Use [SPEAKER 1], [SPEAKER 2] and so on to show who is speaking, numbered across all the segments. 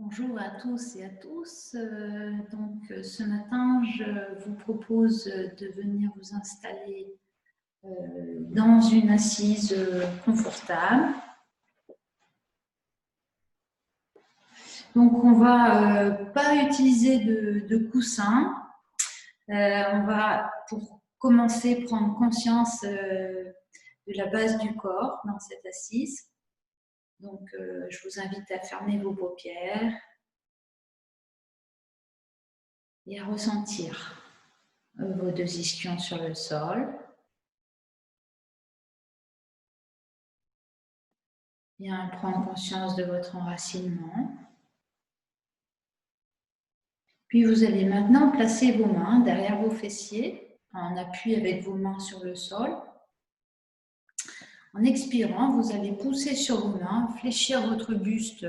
[SPEAKER 1] Bonjour à tous et à tous. Ce matin, je vous propose de venir vous installer dans une assise confortable. Donc, on va pas utiliser de coussin. On va, pour commencer, prendre conscience de la base du corps dans cette assise. Donc, je vous invite à fermer vos paupières et à ressentir vos deux ischions sur le sol. Bien prendre conscience de votre enracinement. Puis vous allez maintenant placer vos mains derrière vos fessiers en appui avec vos mains sur le sol. En expirant, vous allez pousser sur vos mains, fléchir votre buste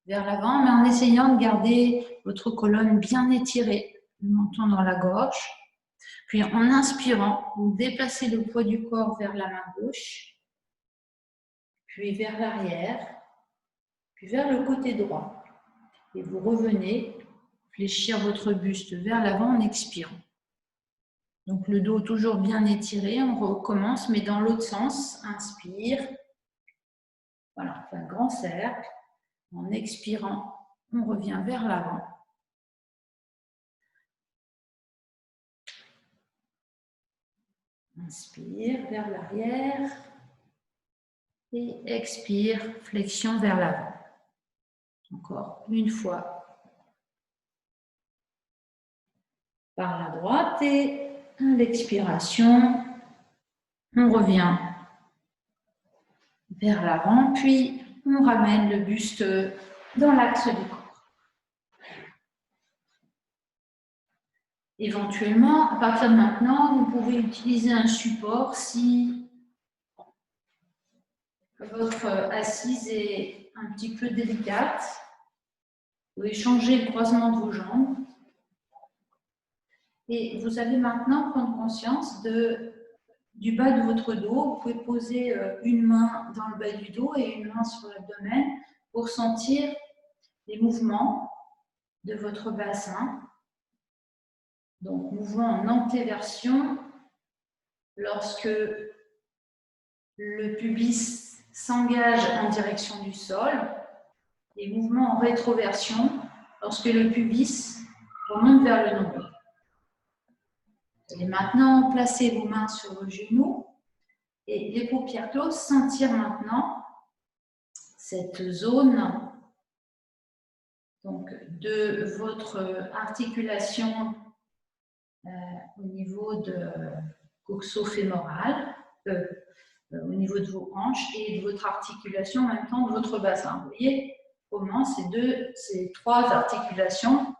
[SPEAKER 1] vers l'avant, mais en essayant de garder votre colonne bien étirée, le menton dans la gorge. Puis en inspirant, vous déplacez le poids du corps vers la main gauche, puis vers l'arrière, puis vers le côté droit. Et vous revenez fléchir votre buste vers l'avant en expirant. Donc le dos toujours bien étiré, on recommence, mais dans l'autre sens. Inspire. Voilà, on fait un grand cercle. En expirant, on revient vers l'avant. Inspire vers l'arrière. Et expire, flexion vers l'avant. Encore une fois. Par la droite et à l'expiration, on revient vers l'avant, puis on ramène le buste dans l'axe du corps. Éventuellement, à partir de maintenant, vous pouvez utiliser un support si votre assise est un petit peu délicate. Vous pouvez changer le croisement de vos jambes. Et vous allez maintenant prendre conscience du bas de votre dos. Vous pouvez poser une main dans le bas du dos et une main sur l'abdomen pour sentir les mouvements de votre bassin. Donc, mouvement en antéversion lorsque le pubis s'engage en direction du sol et mouvement en rétroversion lorsque le pubis remonte vers le nombril. Vous allez maintenant placer vos mains sur vos genoux et les paupières closes, sentir maintenant cette zone donc, de votre articulation au niveau de coxo-fémoral, au niveau de vos hanches et de votre articulation en même temps de votre bassin. Vous voyez comment ces trois articulations,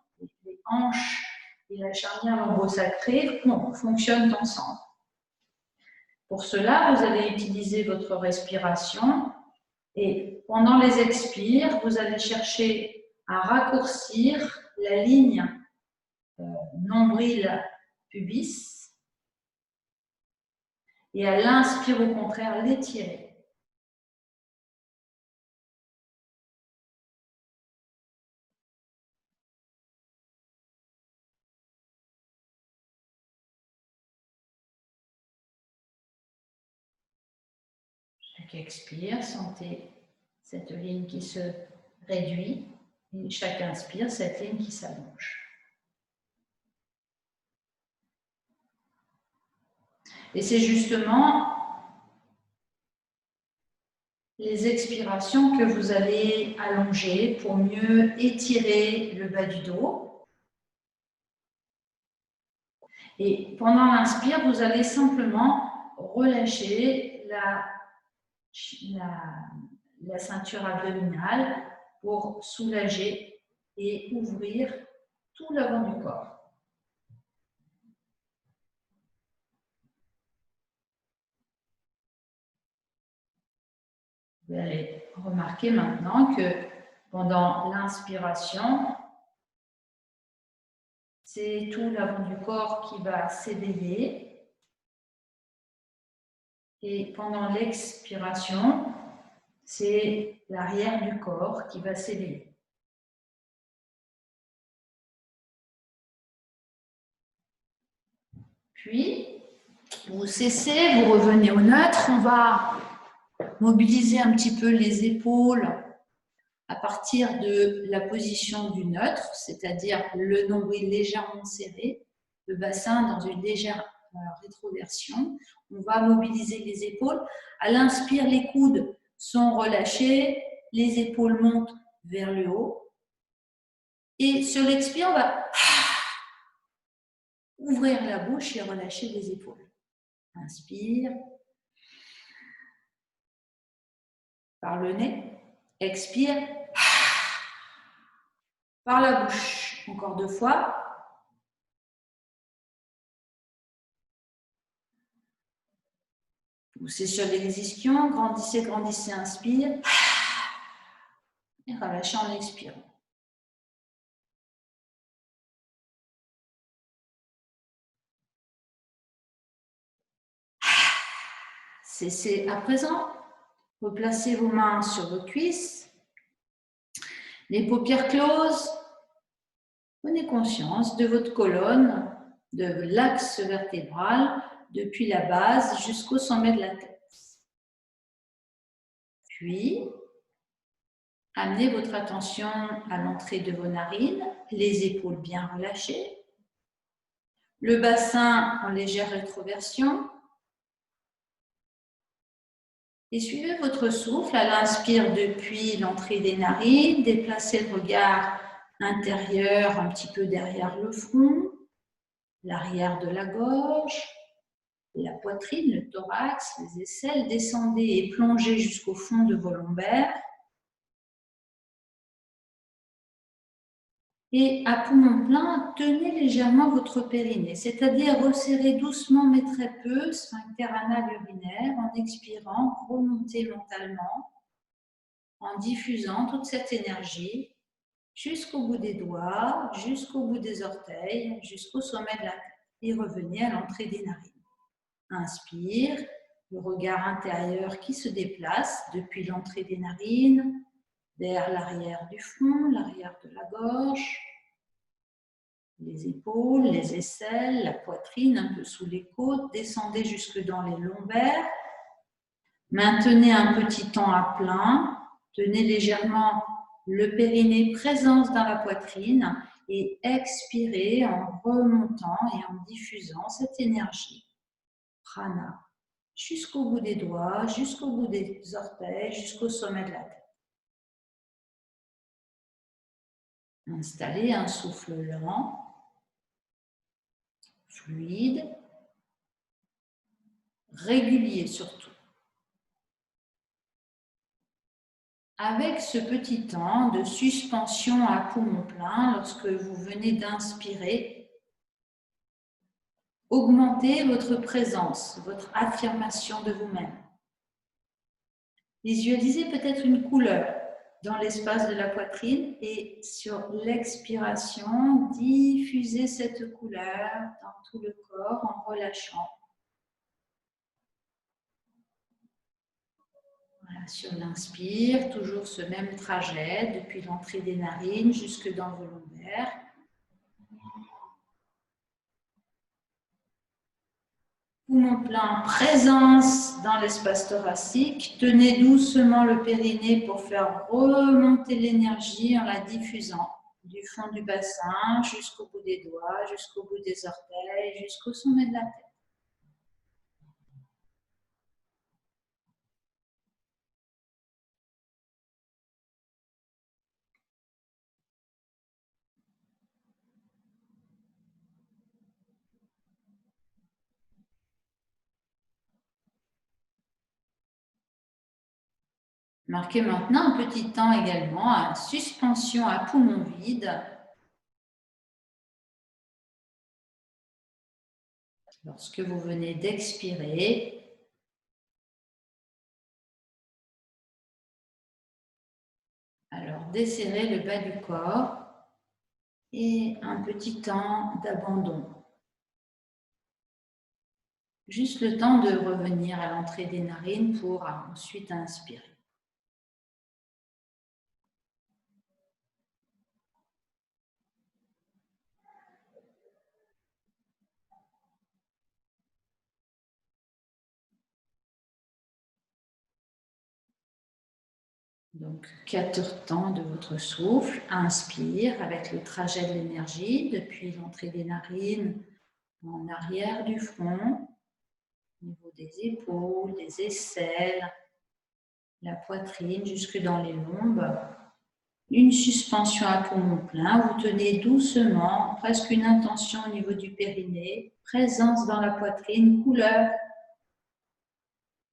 [SPEAKER 1] les hanches et la charnière lombo-sacrée, fonctionnent ensemble. Pour cela, vous allez utiliser votre respiration et pendant les expires, vous allez chercher à raccourcir la ligne nombril-pubis et à l'inspire au contraire l'étirer. Chaque expire, sentez cette ligne qui se réduit et chaque inspire, cette ligne qui s'allonge. Et c'est justement les expirations que vous allez allonger pour mieux étirer le bas du dos. Et pendant l'inspire, vous allez simplement relâcher la ceinture abdominale pour soulager et ouvrir tout l'avant du corps. Vous allez remarquer maintenant que pendant l'inspiration, c'est tout l'avant du corps qui va s'éveiller. Et pendant l'expiration, c'est l'arrière du corps qui va s'éveiller. Puis, vous cessez, vous revenez au neutre. On va mobiliser un petit peu les épaules à partir de la position du neutre, c'est-à-dire le nombril légèrement serré, le bassin dans une légère rétroversion. On va mobiliser les épaules. À l'inspire, les coudes sont relâchés, les épaules montent vers le haut. Et sur l'expire, on va ouvrir la bouche et relâcher les épaules. Inspire par le nez, expire par la bouche. Encore 2 fois. Poussez sur l'existion, grandissez, grandissez, inspire. Et relâchez en expirant. Cessez à présent. Replacez vos mains sur vos cuisses. Les paupières closes. Prenez conscience de votre colonne, de l'axe vertébral, depuis la base jusqu'au sommet de la tête. Puis, amenez votre attention à l'entrée de vos narines, les épaules bien relâchées, le bassin en légère rétroversion. Et suivez votre souffle à l'inspire depuis l'entrée des narines, déplacez le regard intérieur un petit peu derrière le front, l'arrière de la gorge, la poitrine, le thorax, les aisselles, descendez et plongez jusqu'au fond de vos lombaires. Et à poumon plein, tenez légèrement votre périnée, c'est-à-dire resserrez doucement mais très peu, sphincter anal urinaire, en expirant, remontez mentalement, en diffusant toute cette énergie jusqu'au bout des doigts, jusqu'au bout des orteils, jusqu'au sommet de la tête. Et revenez à l'entrée des narines. Inspire, le regard intérieur qui se déplace depuis l'entrée des narines, vers l'arrière du front, l'arrière de la gorge, les épaules, les aisselles, la poitrine, un peu sous les côtes, descendez jusque dans les lombaires. Maintenez un petit temps à plein, tenez légèrement le périnée, présence dans la poitrine et expirez en remontant et en diffusant cette énergie. Prana, jusqu'au bout des doigts, jusqu'au bout des orteils, jusqu'au sommet de la tête. Installez un souffle lent, fluide, régulier surtout. Avec ce petit temps de suspension à poumon plein, lorsque vous venez d'inspirer, augmentez votre présence, votre affirmation de vous-même. Visualisez peut-être une couleur dans l'espace de la poitrine et sur l'expiration, diffusez cette couleur dans tout le corps en relâchant. Voilà, sur l'inspire, toujours ce même trajet depuis l'entrée des narines jusque dans vos lombaires. Poumon plein, présence dans l'espace thoracique. Tenez doucement le périnée pour faire remonter l'énergie en la diffusant du fond du bassin jusqu'au bout des doigts, jusqu'au bout des orteils, jusqu'au sommet de la tête. Marquez maintenant un petit temps également à suspension à poumon vide. Lorsque vous venez d'expirer, alors desserrez le bas du corps et un petit temps d'abandon. Juste le temps de revenir à l'entrée des narines pour ensuite inspirer. Donc, 4 temps de votre souffle. Inspire avec le trajet de l'énergie depuis l'entrée des narines en arrière du front, au niveau des épaules, des aisselles, la poitrine jusque dans les lombes. Une suspension à poumon plein. Vous tenez doucement, presque une intention au niveau du périnée. Présence dans la poitrine, couleur.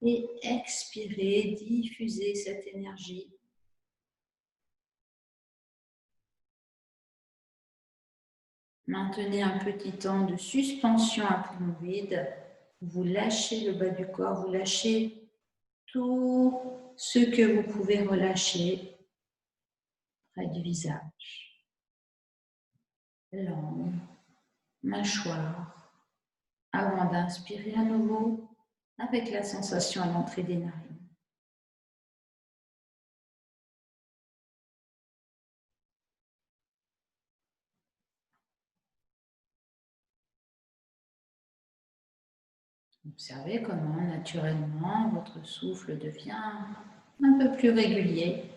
[SPEAKER 1] Et expirez, diffusez cette énergie. Maintenez un petit temps de suspension à poumon vide. Vous lâchez le bas du corps, vous lâchez tout ce que vous pouvez relâcher près du visage. Langue, mâchoire. Avant d'inspirer à nouveau avec la sensation à l'entrée des narines. Observez comment naturellement votre souffle devient un peu plus régulier.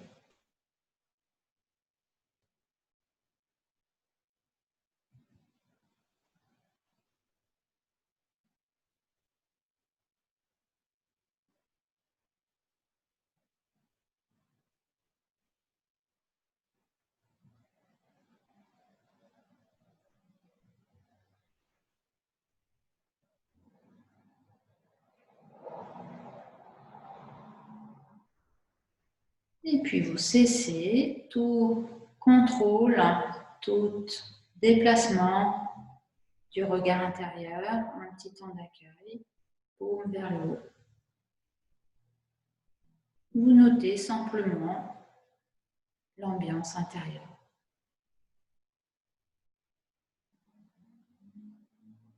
[SPEAKER 1] Et puis vous cessez tout contrôle, tout déplacement du regard intérieur, un petit temps d'accueil, paume vers le haut. Vous notez simplement l'ambiance intérieure.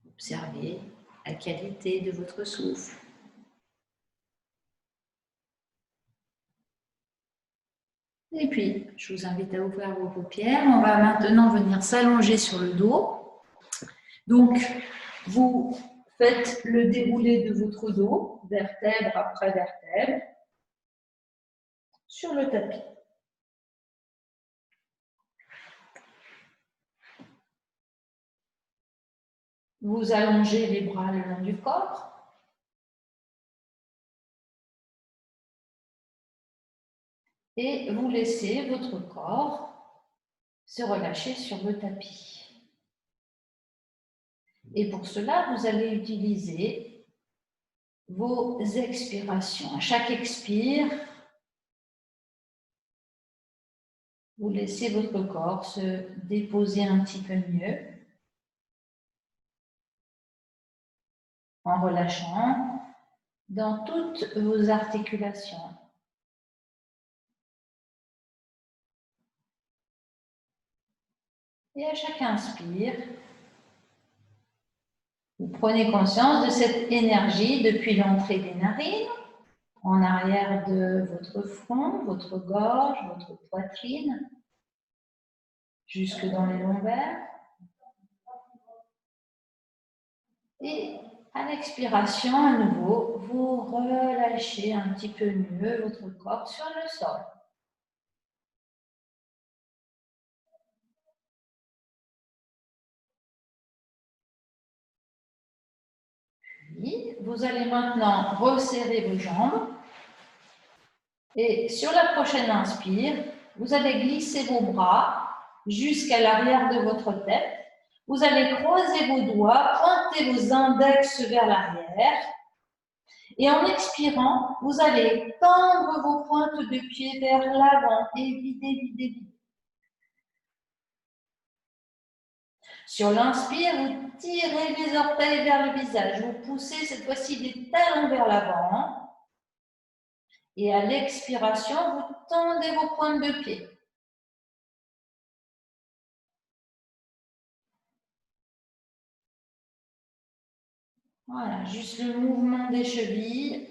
[SPEAKER 1] Observez la qualité de votre souffle. Et puis, je vous invite à ouvrir vos paupières. On va maintenant venir s'allonger sur le dos. Donc, vous faites le déroulé de votre dos, vertèbre après vertèbre, sur le tapis. Vous allongez les bras le long du corps. Et vous laissez votre corps se relâcher sur le tapis. Et pour cela, vous allez utiliser vos expirations. À chaque expire, vous laissez votre corps se déposer un petit peu mieux en relâchant dans toutes vos articulations. Et à chaque inspire, vous prenez conscience de cette énergie depuis l'entrée des narines, en arrière de votre front, votre gorge, votre poitrine, jusque dans les lombaires. Et à l'expiration, à nouveau, vous relâchez un petit peu mieux votre corps sur le sol. Puis, vous allez maintenant resserrer vos jambes. Et sur la prochaine inspire, vous allez glisser vos bras jusqu'à l'arrière de votre tête. Vous allez croiser vos doigts, pointer vos index vers l'arrière. Et en expirant, vous allez tendre vos pointes de pied vers l'avant et vider. Sur l'inspire, vous tirez les orteils vers le visage. Vous poussez cette fois-ci des talons vers l'avant. Et à l'expiration, vous tendez vos pointes de pied. Voilà, juste le mouvement des chevilles.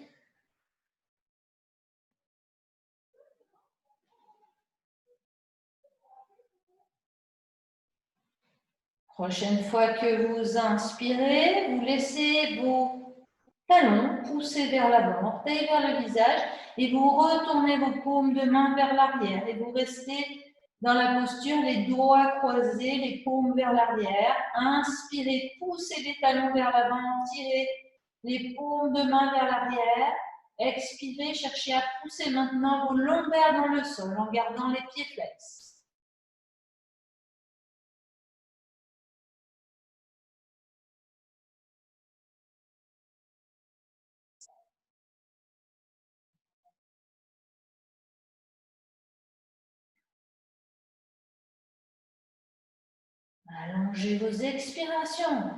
[SPEAKER 1] Prochaine fois que vous inspirez, vous laissez vos talons, poussez vers l'avant, orteils vers le visage et vous retournez vos paumes de main vers l'arrière et vous restez dans la posture, les doigts croisés, les paumes vers l'arrière. Inspirez, poussez les talons vers l'avant, tirez les paumes de main vers l'arrière. Expirez, cherchez à pousser maintenant vos lombaires dans le sol en gardant les pieds flex. Allongez vos expirations.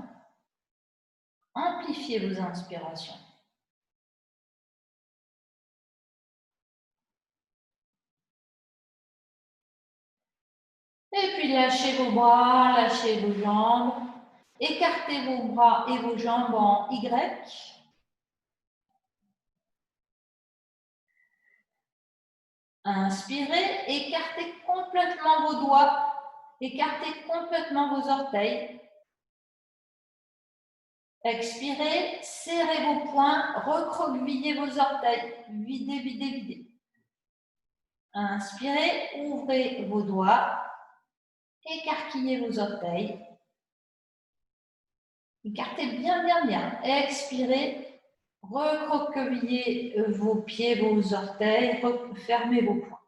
[SPEAKER 1] Amplifiez vos inspirations. Et puis lâchez vos bras, lâchez vos jambes. Écartez vos bras et vos jambes en Y. Inspirez, écartez complètement vos doigts. Écartez complètement vos orteils. Expirez, serrez vos poings, recroquevillez vos orteils. Videz, videz, videz. Inspirez, ouvrez vos doigts. Écarquillez vos orteils. Écartez bien, bien, bien. Expirez, recroquevillez vos pieds, vos orteils, fermez vos poings.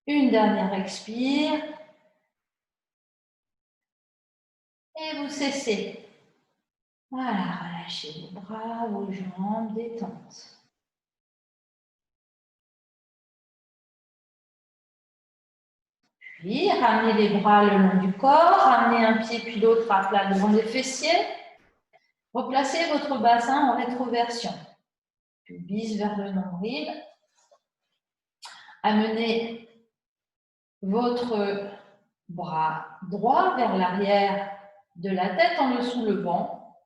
[SPEAKER 1] Une dernière expire. Et vous cessez. Voilà, relâchez vos bras, vos jambes, détente. Puis, ramenez les bras le long du corps, ramenez un pied puis l'autre à plat devant les fessiers. Replacez votre bassin en rétroversion. Pubis vers le nombril. Amenez votre bras droit vers l'arrière de la tête en le soulevant.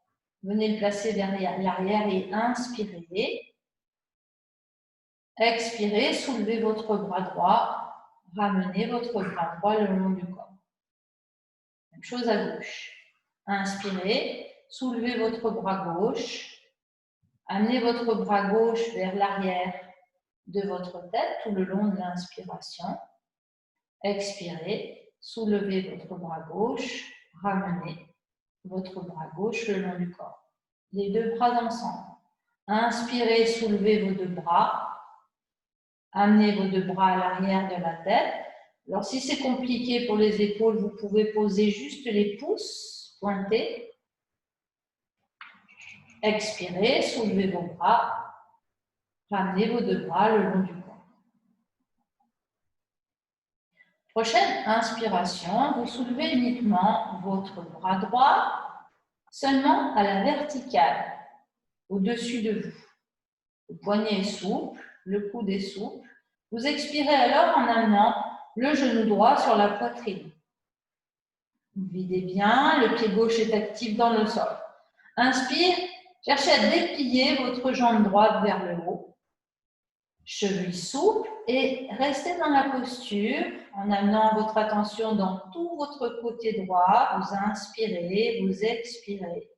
[SPEAKER 1] Venez le placer vers l'arrière et inspirez. Expirez, soulevez votre bras droit, ramenez votre bras droit le long du corps. Même chose à gauche. Inspirez, soulevez votre bras gauche, amenez votre bras gauche vers l'arrière de votre tête tout le long de l'inspiration. Expirez, soulevez votre bras gauche, ramenez votre bras gauche le long du corps. Les deux bras ensemble. Inspirez, soulevez vos deux bras. Amenez vos deux bras à l'arrière de la tête. Alors, si c'est compliqué pour les épaules, vous pouvez poser juste les pouces pointés. Expirez, soulevez vos bras. Ramenez vos deux bras le long du corps. Prochaine inspiration, vous soulevez uniquement votre bras droit, seulement à la verticale, au-dessus de vous. Le poignet est souple, le coude est souple. Vous expirez alors en amenant le genou droit sur la poitrine. Videz bien, le pied gauche est actif dans le sol. Inspire, cherchez à déplier votre jambe droite vers le haut. Cheville souple et restez dans la posture en amenant votre attention dans tout votre côté droit. Vous inspirez, vous expirez.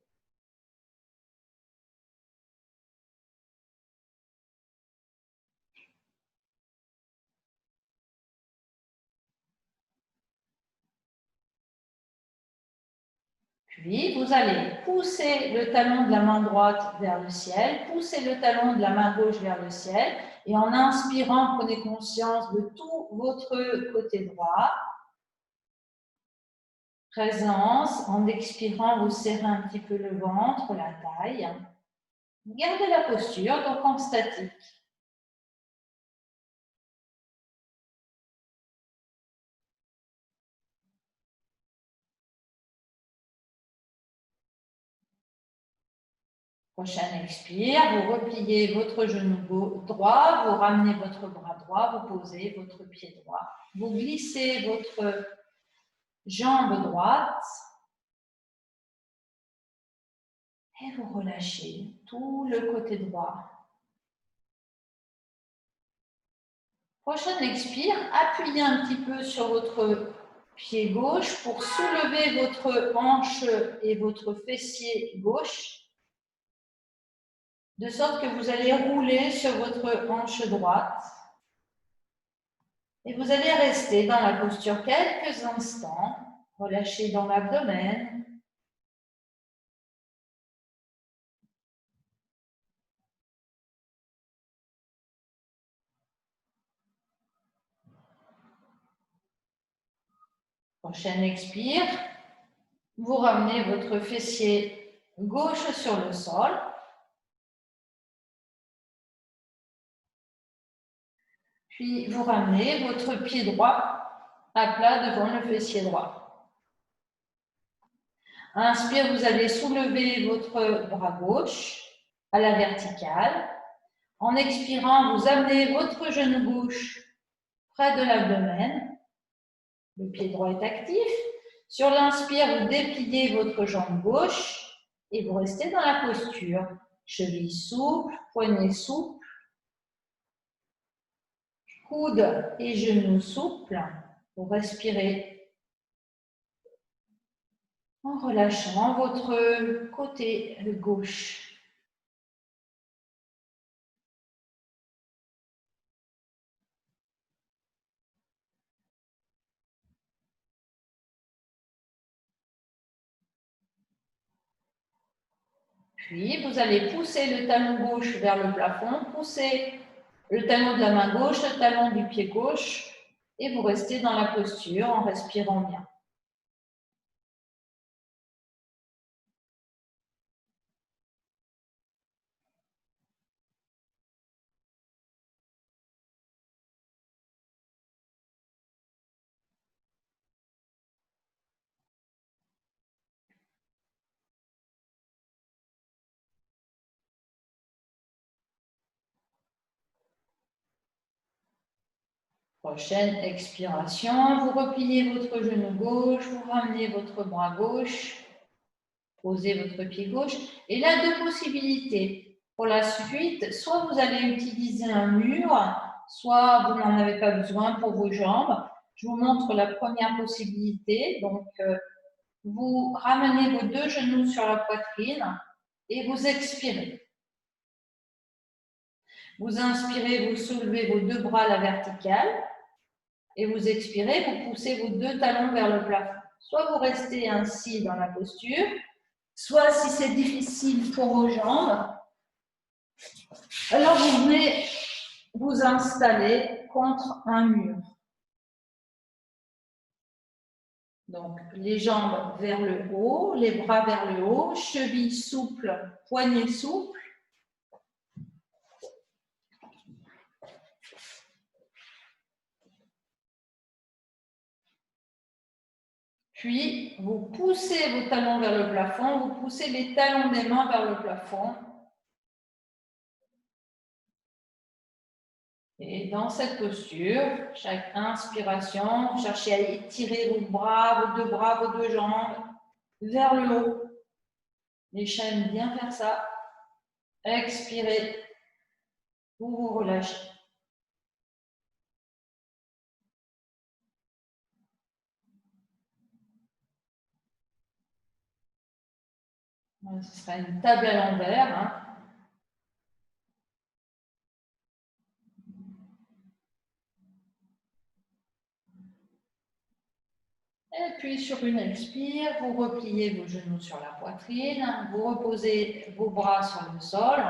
[SPEAKER 1] Puis, vous allez pousser le talon de la main droite vers le ciel, pousser le talon de la main gauche vers le ciel, et en inspirant, prenez conscience de tout votre côté droit. Présence, en expirant, vous serrez un petit peu le ventre, la taille. Gardez la posture, donc en statique. Prochaine expire, vous repliez votre genou droit, vous ramenez votre bras droit, vous posez votre pied droit. Vous glissez votre jambe droite et vous relâchez tout le côté droit. Prochaine expire, appuyez un petit peu sur votre pied gauche pour soulever votre hanche et votre fessier gauche, de sorte que vous allez rouler sur votre hanche droite. Et vous allez rester dans la posture quelques instants, relâchez dans l'abdomen. Prochaine expire, vous ramenez votre fessier gauche sur le sol. Puis vous ramenez votre pied droit à plat devant le fessier droit. Inspire, vous allez soulever votre bras gauche à la verticale. En expirant, vous amenez votre genou gauche près de l'abdomen. Le pied droit est actif. Sur l'inspire, vous dépliez votre jambe gauche et vous restez dans la posture. Cheville souple, poignet souple, coude et genoux souples. Vous respirez en relâchant votre côté gauche. Puis, vous allez pousser le talon gauche vers le plafond, pousser le talon de la main gauche, le talon du pied gauche, et vous restez dans la posture en respirant bien. Prochaine expiration, vous repliez votre genou gauche, vous ramenez votre bras gauche, posez votre pied gauche. Et là, deux possibilités. Pour la suite, soit vous allez utiliser un mur, soit vous n'en avez pas besoin pour vos jambes. Je vous montre la première possibilité. Donc, vous ramenez vos deux genoux sur la poitrine et vous expirez. Vous inspirez, vous soulevez vos deux bras à la verticale. Et vous expirez, vous poussez vos deux talons vers le plafond. Soit vous restez ainsi dans la posture, soit si c'est difficile pour vos jambes, alors vous venez vous installer contre un mur. Donc, les jambes vers le haut, les bras vers le haut, chevilles souples, poignets souples. Puis, vous poussez vos talons vers le plafond, vous poussez les talons des mains vers le plafond. Et dans cette posture, chaque inspiration, cherchez à étirer vos bras, vos deux jambes vers le haut. Les chaînes bien vers ça. Expirez. Vous vous relâchez. Ce sera une table à l'envers. Hein. Et puis sur une expire, vous repliez vos genoux sur la poitrine, vous reposez vos bras sur le sol.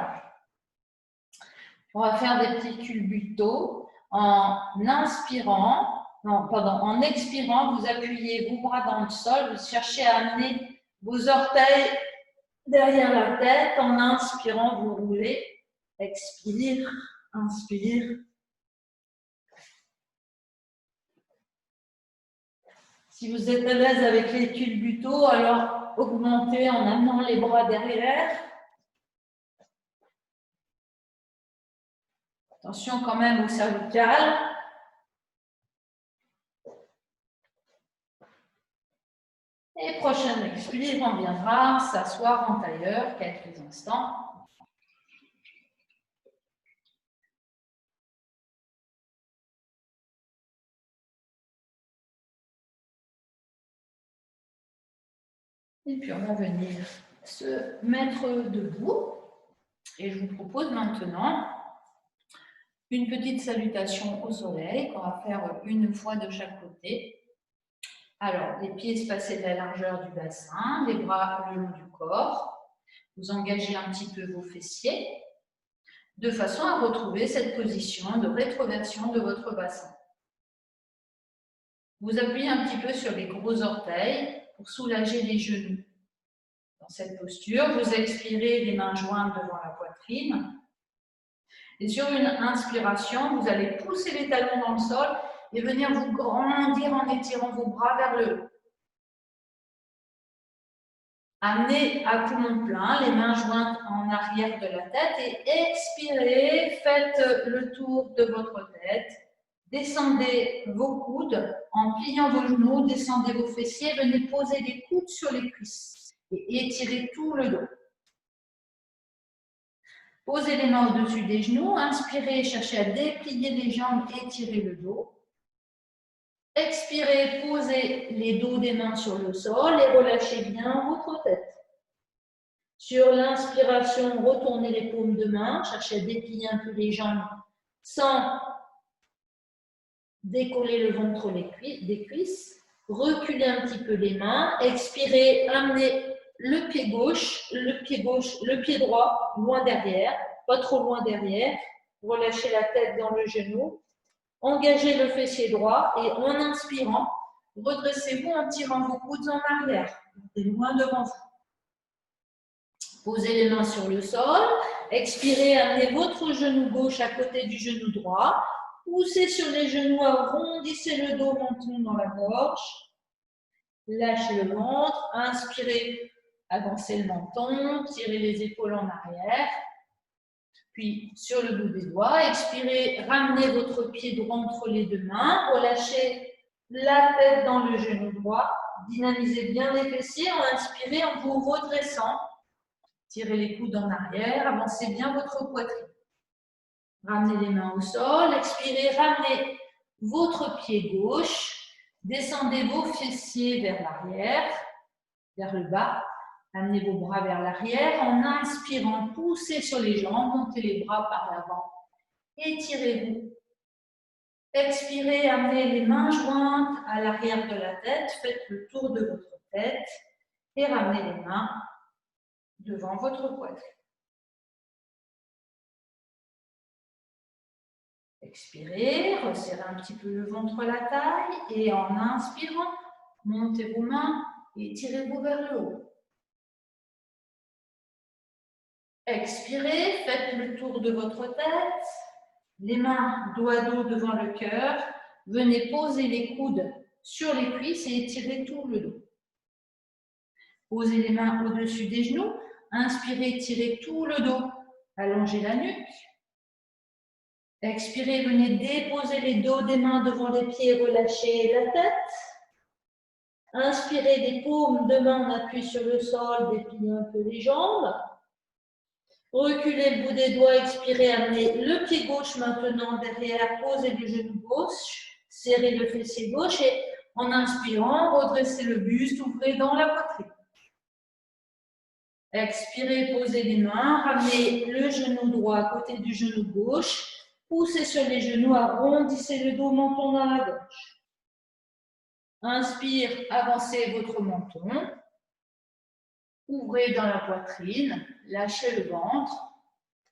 [SPEAKER 1] On va faire des petits culbutos. En inspirant, en expirant, vous appuyez vos bras dans le sol, vous cherchez à amener vos orteils derrière la tête. En inspirant, vous roulez. Expire, inspire. Si vous êtes à l'aise avec les culbutos, alors augmentez en amenant les bras derrière. Attention quand même au cervical. Et prochaine expire, on viendra s'asseoir en tailleur quelques instants. Et puis, on va venir se mettre debout. Et je vous propose maintenant une petite salutation au soleil qu'on va faire une fois de chaque côté. Alors, les pieds espacés de la largeur du bassin, les bras le long du corps. Vous engagez un petit peu vos fessiers de façon à retrouver cette position de rétroversion de votre bassin. Vous appuyez un petit peu sur les gros orteils pour soulager les genoux. Dans cette posture, vous expirez les mains jointes devant la poitrine. Et sur une inspiration, vous allez pousser les talons dans le sol et venir vous grandir en étirant vos bras vers le haut. Amenez à poumon plein, les mains jointes en arrière de la tête et expirez, faites le tour de votre tête. Descendez vos coudes en pliant vos genoux, descendez vos fessiers, venez poser les coudes sur les cuisses et étirez tout le dos. Posez les mains au-dessus des genoux, inspirez, cherchez à déplier les jambes, étirez le dos. Expirez, posez les dos des mains sur le sol et relâchez bien votre tête. Sur l'inspiration, retournez les paumes de main, cherchez à déplier un peu les jambes sans décoller le ventre des cuisses. Reculez un petit peu les mains. Expirez, amenez le pied droit loin derrière, pas trop loin derrière. Relâchez la tête dans le genou. Engagez le fessier droit et en inspirant, redressez-vous en tirant vos coudes en arrière, et loin devant vous. Posez les mains sur le sol. Expirez, amenez votre genou gauche à côté du genou droit. Poussez sur les genoux, arrondissez le dos, menton dans la gorge. Lâchez le ventre. Inspirez, avancez le menton, tirez les épaules en arrière. Puis, sur le bout des doigts, expirez, ramenez votre pied droit entre les deux mains, relâchez la tête dans le genou droit, dynamisez bien les fessiers en inspirez, en vous redressant. Tirez les coudes en arrière, avancez bien votre poitrine. Ramenez les mains au sol, expirez, ramenez votre pied gauche, descendez vos fessiers vers l'arrière, vers le bas. Amenez vos bras vers l'arrière. En inspirant, poussez sur les jambes, montez les bras par l'avant. Étirez-vous. Expirez, amenez les mains jointes à l'arrière de la tête. Faites le tour de votre tête et ramenez les mains devant votre poitrine. Expirez, resserrez un petit peu le ventre à la taille et en inspirant, montez vos mains et tirez-vous vers le haut. Expirez, faites le tour de votre tête, les mains dos à dos devant le cœur. Venez poser les coudes sur les cuisses et étirez tout le dos. Posez les mains au-dessus des genoux. Inspirez, tirez tout le dos. Allongez la nuque. Expirez, venez déposer les dos des mains devant les pieds, relâchez la tête. Inspirez, des paumes de main, on appuie sur le sol, dépliez un peu les jambes. Reculez le bout des doigts, expirez, amenez le pied gauche maintenant derrière, posez le genou gauche, serrez le fessier gauche et en inspirant, redressez le buste, ouvrez dans la poitrine. Expirez, posez les mains, ramenez le genou droit à côté du genou gauche, poussez sur les genoux, arrondissez le dos, menton dans la gorge. Inspire, avancez votre menton. Ouvrez dans la poitrine, lâchez le ventre,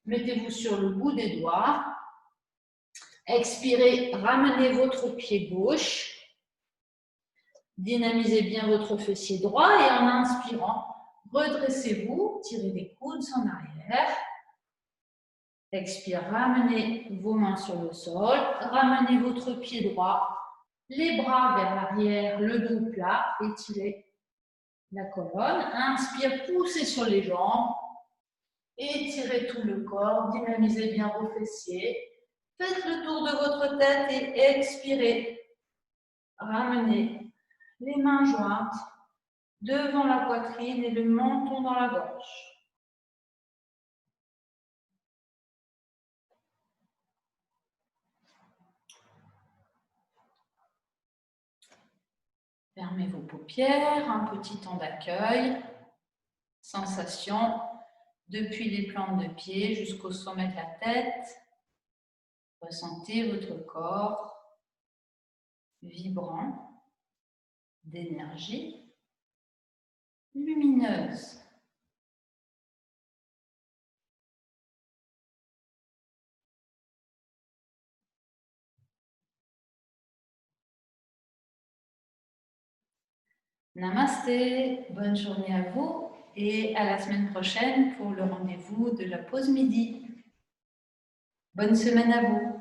[SPEAKER 1] mettez-vous sur le bout des doigts. Expirez, ramenez votre pied gauche. Dynamisez bien votre fessier droit et en inspirant, redressez-vous, tirez les coudes en arrière. Expire, ramenez vos mains sur le sol, ramenez votre pied droit, les bras vers l'arrière, le dos plat, étirez la colonne. Inspire, poussez sur les jambes, étirez tout le corps, dynamisez bien vos fessiers. Faites le tour de votre tête et expirez. Ramenez les mains jointes devant la poitrine et le menton dans la gorge. Fermez vos paupières, un petit temps d'accueil. Sensation depuis les plantes de pied jusqu'au sommet de la tête. Ressentez votre corps vibrant d'énergie lumineuse. Namasté, bonne journée à vous et à la semaine prochaine pour le rendez-vous de la pause midi. Bonne semaine à vous.